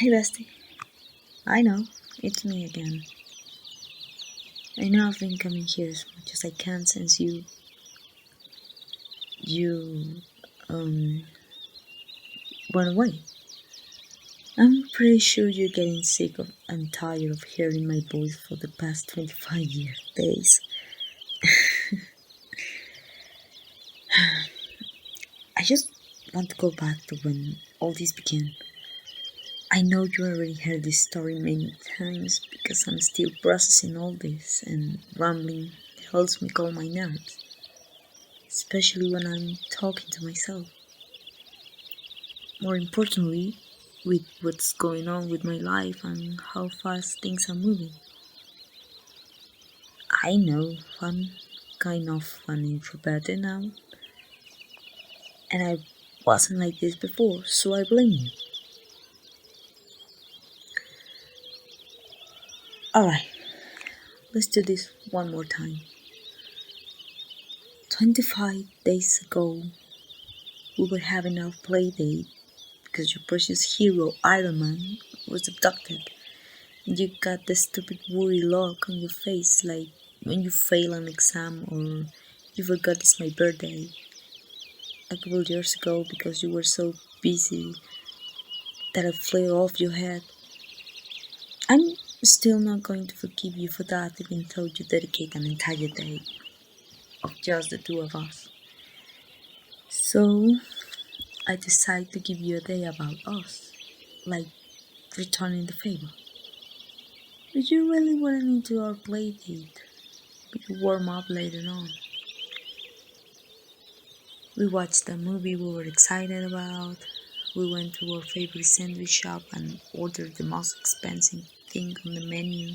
Hey bestie, I know, it's me again. I know I've been coming here as much as I can since you um went away. I'm pretty sure you're getting sick of and tired of hearing my voice for the past 25 days. I just want to go back to when all this began. I know you already heard this story many times because I'm still processing all this and rambling helps me calm my nerves, especially when I'm talking to myself. More importantly, with what's going on with my life and how fast things are moving. I know I'm kind of an introvert now, and I wasn't like this before, so I blame you. Alright, let's do this one more time. 25 days ago, we were having our play date because your precious hero, Iron Man, was abducted. And you got the stupid worry look on your face like when you fail an exam or you forgot it's my birthday a couple years ago because you were so busy that it flew off your head. I'm still not going to forgive you for that even though you dedicate an entire day of just the two of us. So I decided to give you a day about us, like returning the favor. But you really weren't into our play date. We could warm up later on. We watched a movie we were excited about. We went to our favorite sandwich shop and ordered the most expensive thing on the menu.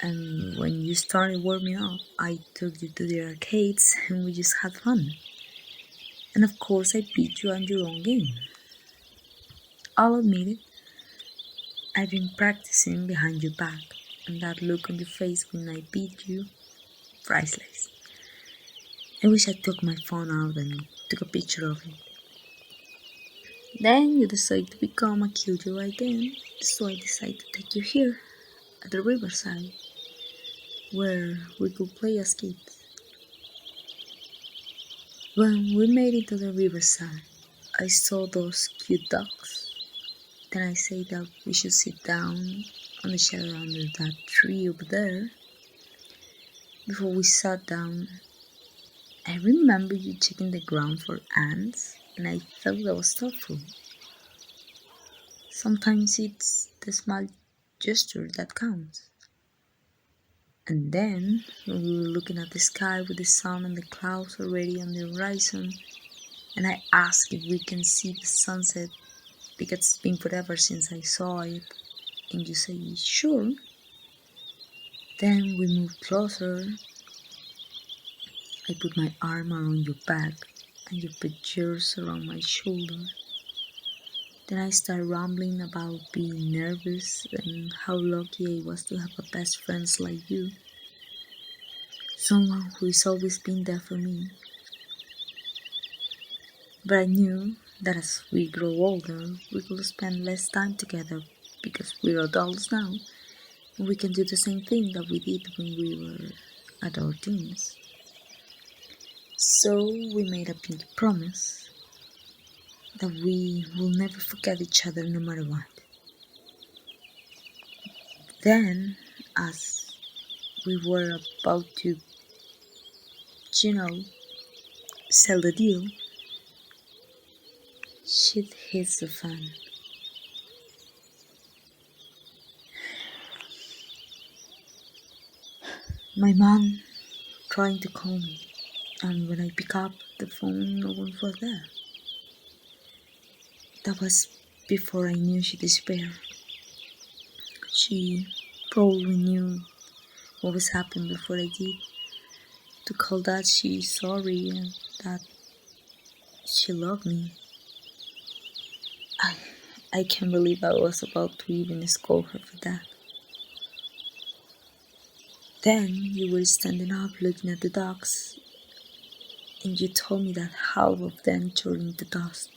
And when you started warming up, I took you to the arcades and we just had fun. And of course, I beat you on your own game. I'll admit it, I've been practicing behind your back, and that look on your face when I beat you, priceless. I wish I took my phone out and took a picture of it. Then you decide to become a killer again, so I decided to take you here, at the riverside, where we could play as kids. When we made it to the riverside, I saw those cute ducks. Then I said that we should sit down on the shadow under that tree over there. Before we sat down, I remember you checking the ground for ants, and I felt that was thoughtful. Sometimes it's the small gesture that counts. And then, when we were looking at the sky with the sun and the clouds already on the horizon, and I asked if we can see the sunset because it's been forever since I saw it, and you say, sure. Then we moved closer. I put my arm around your back, and you put yours around my shoulder. Then I started rambling about being nervous and how lucky I was to have a best friend like you. Someone who has always been there for me. But I knew that as we grow older, we will spend less time together because we're adults now and we can do the same thing that we did when we were at our teens. So we made a pinky promise that we will never forget each other no matter what. Then, as we were about to, you know, sell the deal, shit hits the fan. My mom trying to call me, and when I pick up the phone, no one was there. That was before I knew she disappeared. She probably knew what was happening before I did. To call that she's sorry and that she loved me. I, I can't believe I was about to even scold her for that. Then you were standing up looking at the dogs, and you told me that half of them turned into dust,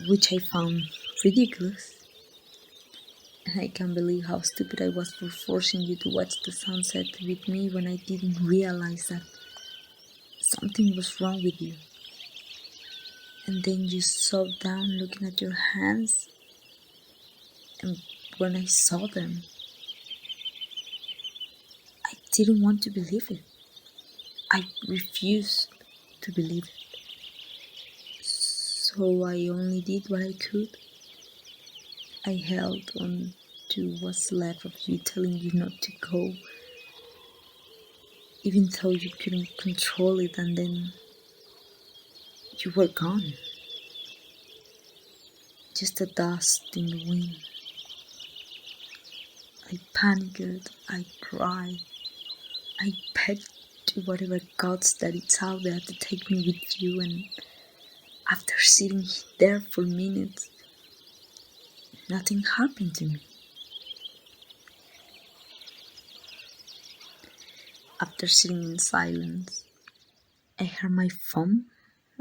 which I found ridiculous. And I can't believe how stupid I was for forcing you to watch the sunset with me when I didn't realize that something was wrong with you. And then you sat down looking at your hands, and when I saw them, I didn't want to believe it. I refused to believe it. So I only did what I could. I held on to what's left of you, telling you not to go, even though you couldn't control it, and then you were gone. Just a dust in the wind. I panicked, I cried, I begged to whatever gods that it's out there to take me with you, and after sitting there for minutes, nothing happened to me. After sitting in silence, I heard my phone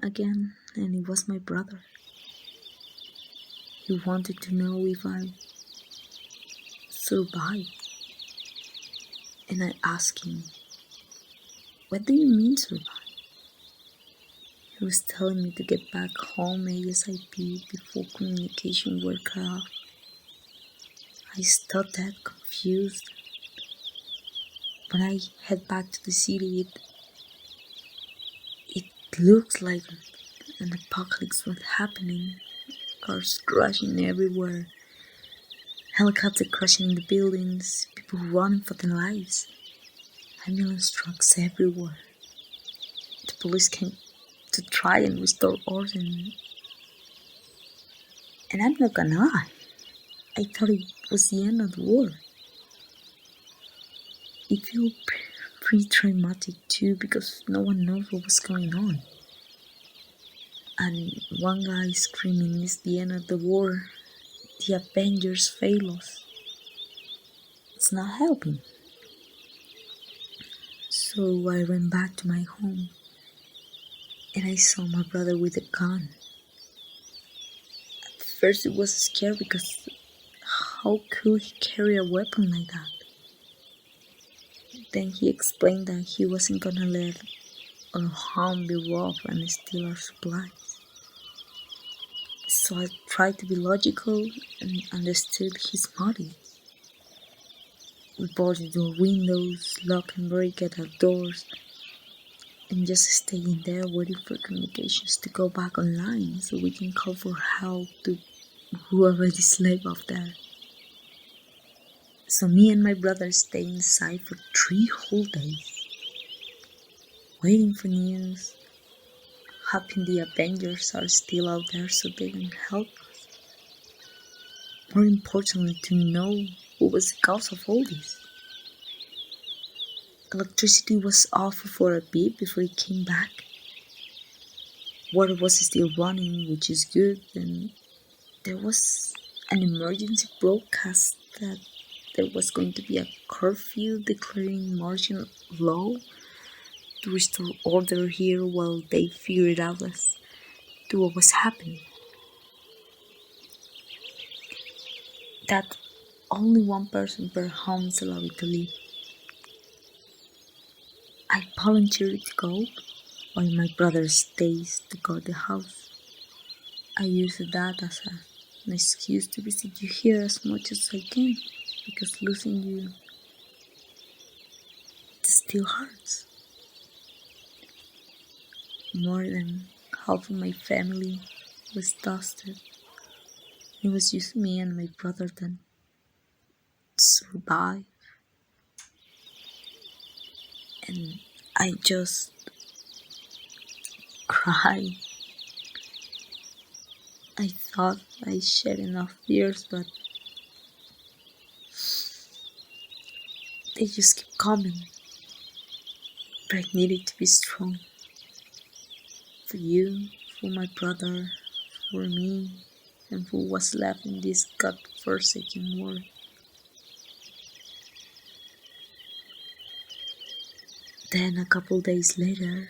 again, and it was my brother. He wanted to know if I survived, and I asked him, "What do you mean survive?" He was telling me to get back home ASAP before communication were cut off. I stood that confused. When I head back to the city, it looks like an apocalypse was happening. Cars crashing everywhere, helicopters crashing in the buildings, people running for their lives, ambulance trucks everywhere. The police came to try and restore order, and I'm not gonna lie, I thought it was the end of the war. It felt pretty traumatic too, because no one knows what was going on. And one guy screaming, "It's the end of the war, the Avengers fail us." It's not helping. So I ran back to my home, and I saw my brother with a gun. At first it was scary, because how could he carry a weapon like that? Then he explained that he wasn't gonna let our home be robbed and steal our supplies. So I tried to be logical and understood his motive. We boarded our windows, locked and barricaded our doors, and just staying there waiting for communications to go back online so we can call for help to whoever is left out there. So me and my brother stayed inside for 3 whole days, waiting for news, hoping the Avengers are still out there so they can help us. More importantly, to know what was the cause of all this. Electricity was off for a bit before it came back. Water was still running, which is good, and there was an emergency broadcast that there was going to be a curfew declaring martial law to restore order here while they figured out as to what was happening. That only one person per home is allowed to leave. I volunteered to go, while my brother stays to guard the house. I used that as an excuse to visit you here as much as I can, because losing you, it still hurts. More than half of my family was dusted. It was just me and my brother that survived, and I just cried. I thought I shed enough tears, but they just kept coming. But I needed to be strong. For you, for my brother, for me, and for what's left in this God-forsaken world. Then a couple days later,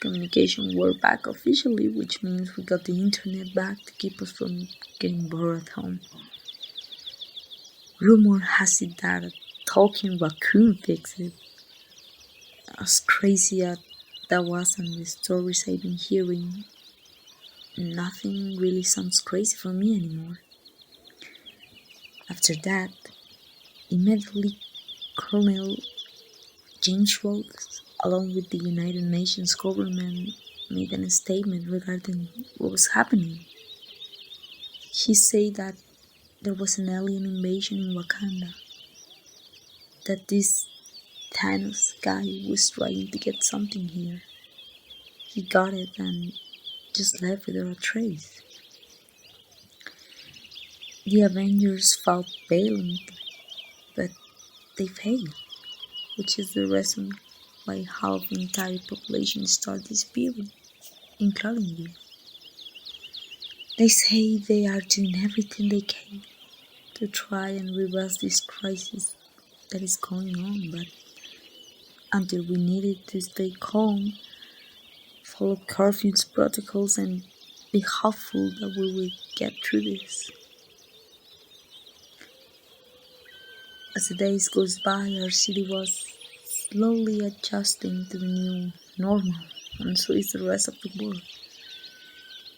communication were back officially, which means we got the internet back to keep us from getting bored at home. Rumor has it that a talking raccoon fixed it. As crazy as that was and the stories I've been hearing, nothing really sounds crazy for me anymore. After that, immediately Colonel James Rhodes, along with the United Nations government, made a statement regarding what was happening. He said that there was an alien invasion in Wakanda, that this Thanos guy was trying to get something here. He got it and just left without a trace. The Avengers fought valiantly, but they failed, which is the reason why half the entire population started disappearing, including you. They say they are doing everything they can to try and reverse this crisis that is going on, but until we needed to stay calm, follow curfews protocols, and be hopeful that we will get through this. As the days goes by, our city was slowly adjusting to the new normal, and so is the rest of the world.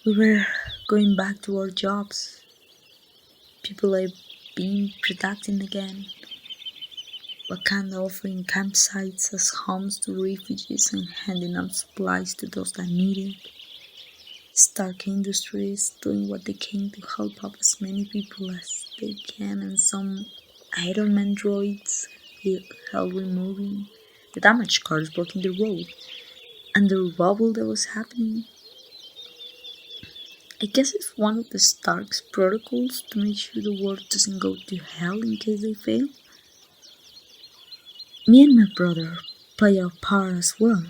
We were going back to our jobs. People are being productive again. Wakanda offering campsites as homes to refugees and handing out supplies to those that need it. Stark Industries doing what they can to help out as many people as they can, and some Iron Man droids help removing the damaged cars blocking the road and the rubble that was happening. I guess it's one of the Stark's protocols to make sure the world doesn't go to hell in case they fail. Me and my brother play our part as well.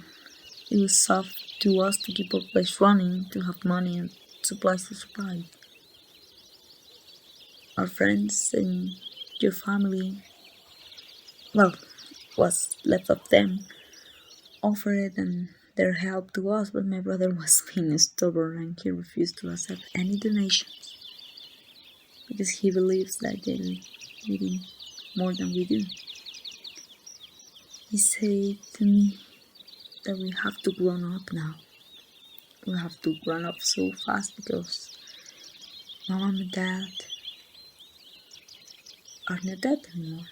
It was up to us to keep our place running, to have money and supplies to survive. Our friends and your family, well, what's left of them, offered and their help to us, but my brother was being stubborn and he refused to accept any donations because he believes that they're needing more than we do. He said to me that we have to grow up now. We have to grow up so fast because mom and dad are not dead anymore.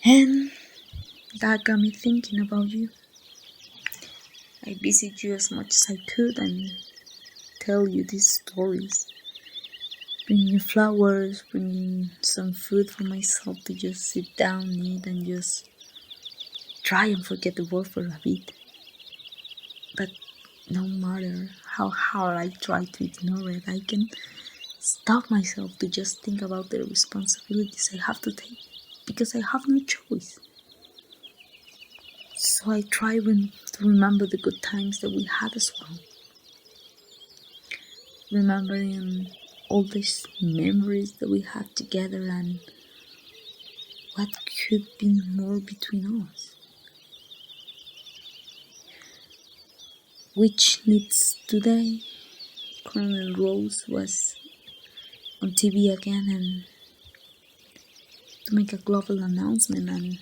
And that got me thinking about you. I visit you as much as I could and tell you these stories. Bring you flowers, bringing some food for myself to just sit down, eat, and just try and forget the world for a bit. But no matter how hard I try to ignore it, I can stop myself to just think about the responsibilities I have to take because I have no choice. So I try to remember the good times that we had as well. Remembering all these memories that we had together and what could be more between us. Which leads today, Colonel Rose was on TV again and to make a global announcement, and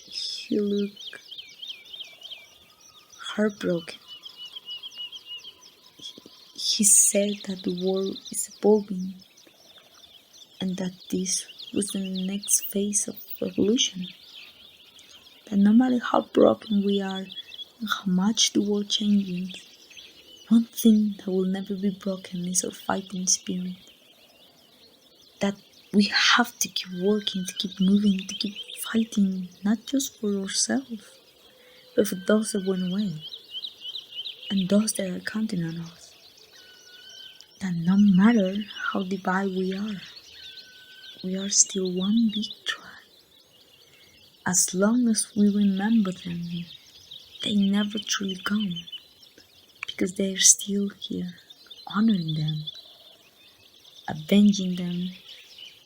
he looked heartbroken. He said that the world is evolving and that this was the next phase of evolution. That no matter how broken we are and how much the world changes, one thing that will never be broken is our fighting spirit. That we have to keep working, to keep moving, to keep fighting, not just for ourselves, but for those that went away and those that are counting on us. That no matter how divided we are still one big tribe. As long as we remember them, they never truly gone, because they are still here, honoring them, avenging them,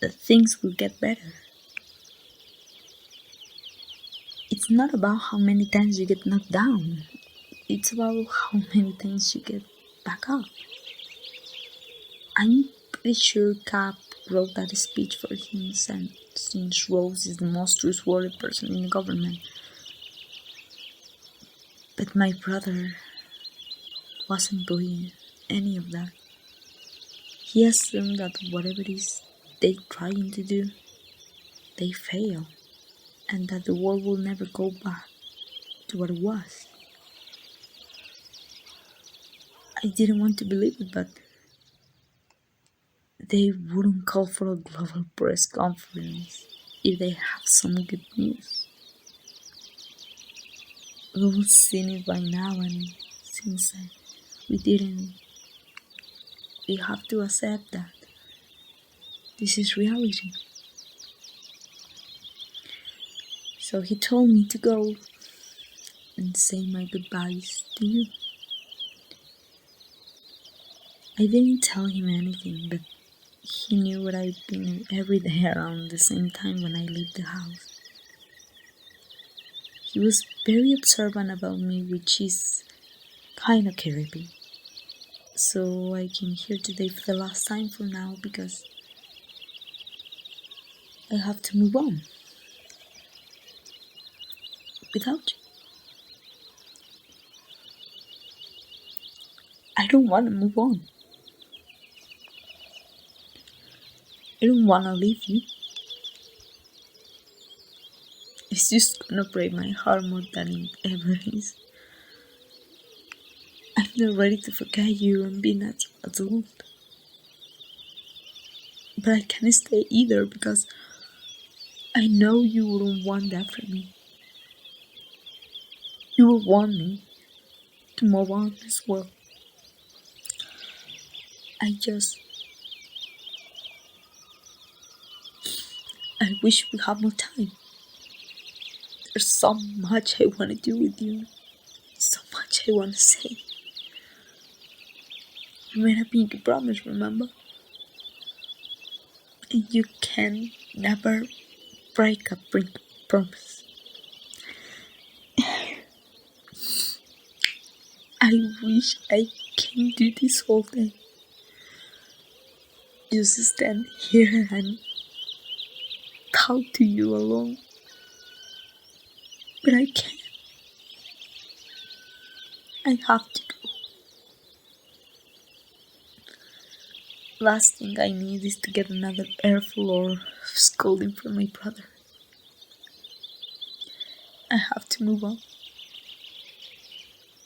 that things will get better. It It's not about how many times you get knocked down. It's about how many times you get back up. I'm pretty sure Cap wrote that speech for him since Rose is the most trustworthy person in the government. But my brother wasn't doing any of that. He assumed that whatever it is they trying to do, they fail, and that the world will never go back to what it was. I didn't want to believe it, but they wouldn't call for a global press conference if they have some good news. We've all seen it by now, and since we didn't, we have to accept that this is reality. So he told me to go and say my goodbyes to you. I didn't tell him anything, but he knew what I'd been every day around the same time when I left the house. He was very observant about me, which is kinda creepy. So I came here today for the last time for now because I have to move on. Without you. I don't want to move on. I don't want to leave you. It's just gonna break my heart more than it ever is. I'm not ready to forget you and be an adult. But I can't stay either because I know you wouldn't want that for me. You would want me to move on as well. I wish we had more time. There's so much I want to do with you. So much I want to say. You made a pinky promise, remember? And you can never break a pinky promise. I wish I can do this all day. Just stand here and talk to you alone. But I can't. I have to go. Last thing I need is to get another airful or scolding from my brother. I have to move on.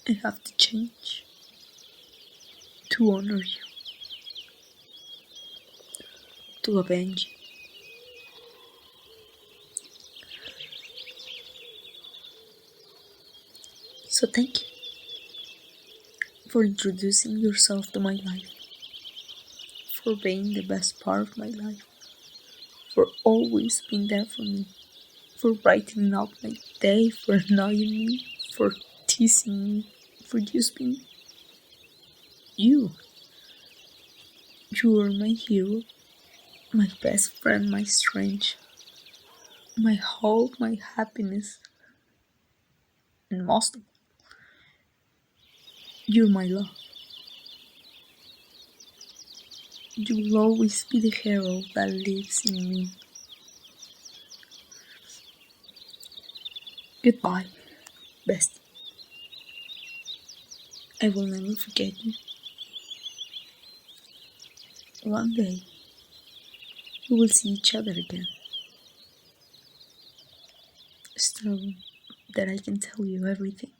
I have to change. To honor you. To avenge you. So thank you for introducing yourself to my life, for being the best part of my life, for always being there for me, for brightening up my day, for annoying me, for teasing me, for just being you. You are my hero, my best friend, my strength, my hope, my happiness, and most of all, you're my love. You will always be the hero that lives in me. Goodbye, best. I will never forget you. One day, we will see each other again. So that I can tell you everything.